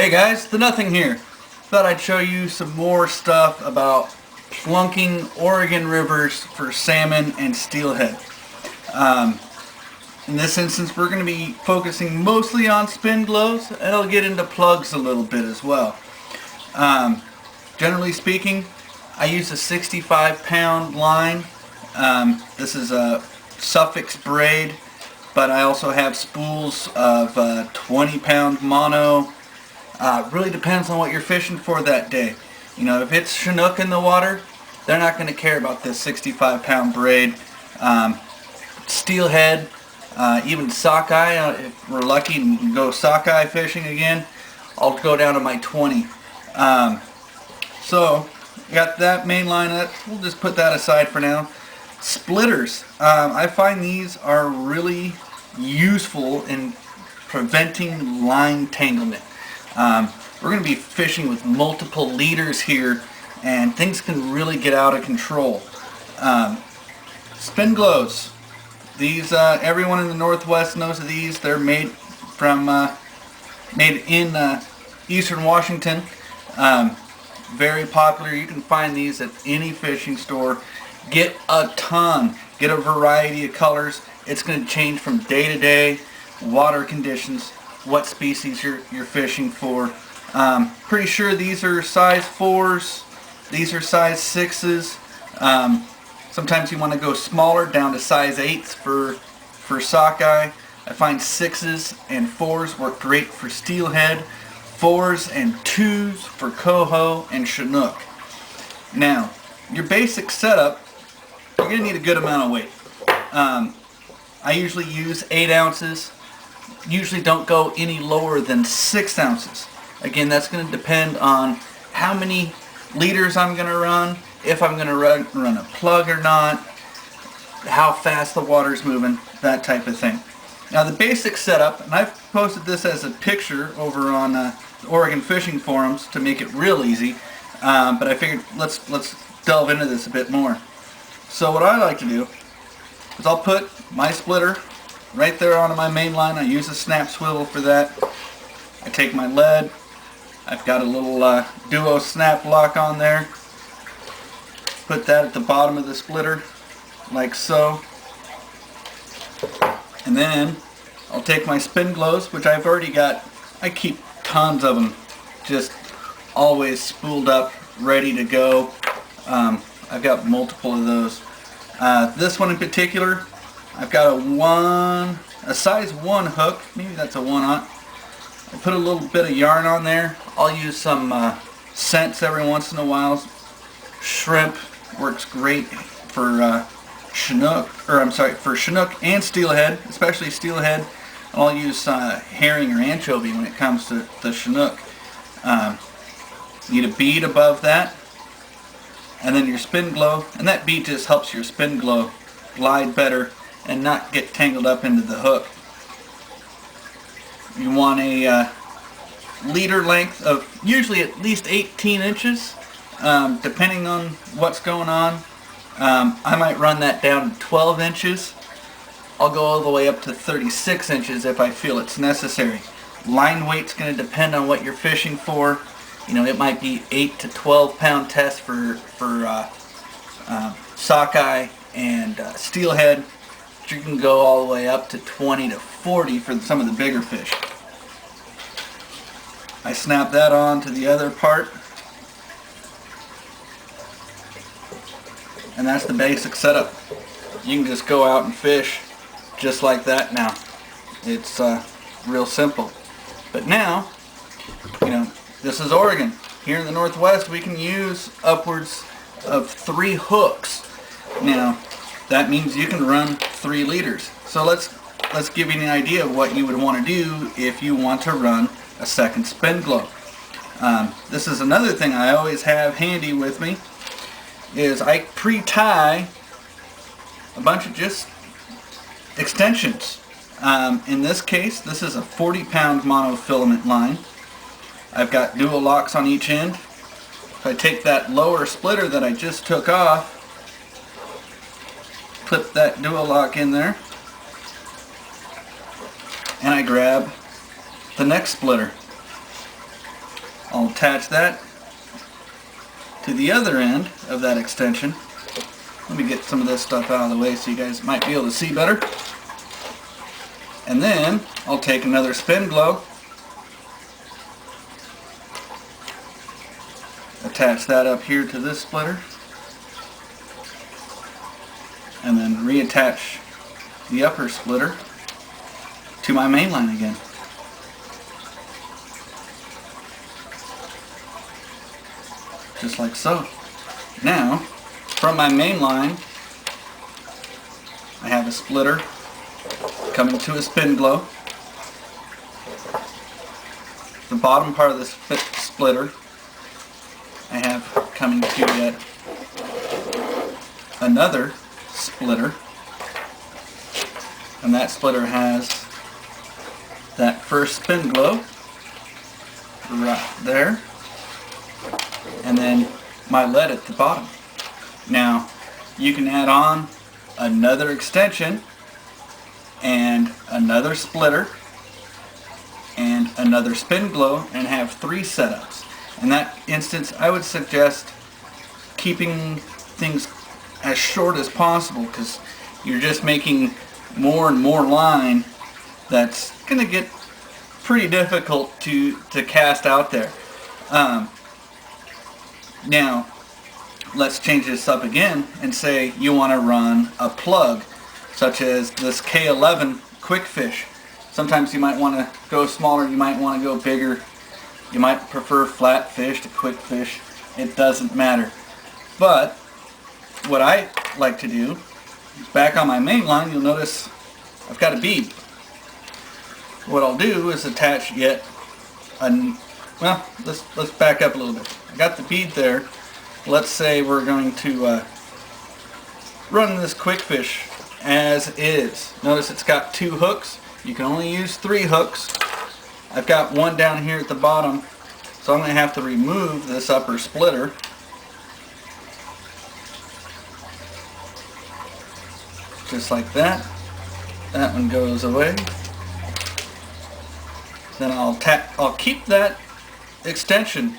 Hey guys, the Nothing here. Thought I'd show you some more stuff about plunking Oregon rivers for salmon and steelhead. In this instance, we're going to be focusing mostly on Spin-n-Glos, and I'll get into plugs a little bit as well. Generally speaking, I use a 65-pound line. This is a suffix braid, but I also have spools of 20-pound mono. Really depends on what you're fishing for that day. You know, if it's Chinook in the water, they're not going to care about this 65-pound braid. Steelhead, even sockeye, if we're lucky and can go sockeye fishing again, I'll go down to my 20. So, got that main line up. We'll just put that aside for now. Splitters. I find these are really useful in preventing line tanglement. We're going to be fishing with multiple leaders here, and things can really get out of control. Spin-n-Glos. These, everyone in the Northwest knows of these. They're made in Eastern Washington. Very popular. You can find these at any fishing store. Get a ton. Get a variety of colors. It's going to change from day to day, water conditions, what species you're fishing for. Pretty sure these are size 4s. These are size 6s. Sometimes you want to go smaller, down to size 8s for sockeye. I find 6s and 4s work great for steelhead. 4s and 2s for coho and chinook. Now, your basic setup, you're going to need a good amount of weight. I usually use 8 ounces. Usually don't go any lower than 6 ounces. Again, that's going to depend on how many liters I'm going to run, if I'm going to run a plug or not, how fast the water's moving, that type of thing. Now the basic setup, and I've posted this as a picture over on the Oregon fishing forums to make it real easy, but I figured let's delve into this a bit more. So what I like to do is I'll put my splitter right there onto my main line. I use a snap swivel for that. I take my lead. I've got a little duo snap lock on there. Put that at the bottom of the splitter, like so. And then I'll take my Spin-n-Glos, which I've already got. I keep tons of them, just always spooled up, ready to go. I've got multiple of those. This one in particular, I've got a size 1 hook, maybe that's a 1/0. I put a little bit of yarn on there. I'll use some scents every once in a while. Shrimp works great for Chinook, for Chinook and steelhead, especially steelhead. I'll use herring or anchovy when it comes to the Chinook. Need a bead above that, and then your Spin-n-Glo, and that bead just helps your Spin-n-Glo glide better and not get tangled up into the hook. You want a leader length of usually at least 18 inches, depending on what's going on. I might run that down to 12 inches. I'll go all the way up to 36 inches if I feel it's necessary. Line weight's going to depend on what you're fishing for. You know, it might be 8 to 12 pound test for sockeye and steelhead. You can go all the way up to 20 to 40 for some of the bigger fish. I snap that on to the other part, and that's the basic setup. You can just go out and fish just like that now. It's real simple. But now, you know, this is Oregon. Here in the Northwest, we can use upwards of 3 hooks. Now, that means you can run 3 liters. So let's give you an idea of what you would want to do if you want to run a second Spin-n-Glo. This is another thing I always have handy with me, is I pre-tie a bunch of just extensions. In this case, this is a 40-pound monofilament line. I've got dual locks on each end. If I take that lower splitter that I just took off, clip that dual lock in there, and I grab the next splitter. I'll attach that to the other end of that extension. Let me get some of this stuff out of the way so you guys might be able to see better. And then I'll take another Spin-n-Glo, attach that up here to this splitter, and then reattach the upper splitter to my main line again. Just like so. Now, from my main line, I have a splitter coming to a Spin-n-Glo. The bottom part of the splitter I have coming to yet another splitter, and that splitter has that first Spin-n-Glo right there, and then my lead at the bottom. Now you can add on another extension and another splitter and another Spin-n-Glo and have 3 setups. In that instance, I would suggest keeping things as short as possible, because you're just making more and more line that's going to get pretty difficult to cast out there. Now, let's change this up again and say you want to run a plug, such as this K11 quick fish. Sometimes you might want to go smaller, you might want to go bigger, you might prefer flat fish to quick fish. It doesn't matter. But what I like to do, back on my main line, you'll notice I've got a bead. What I'll do is attach yet well, let's back up a little bit. I got the bead there. Let's say we're going to run this quick fish as is. Notice it's got 2 hooks. You can only use 3 hooks. I've got one down here at the bottom, so I'm going to have to remove this upper splitter. Just like that. That one goes away. Then I'll keep that extension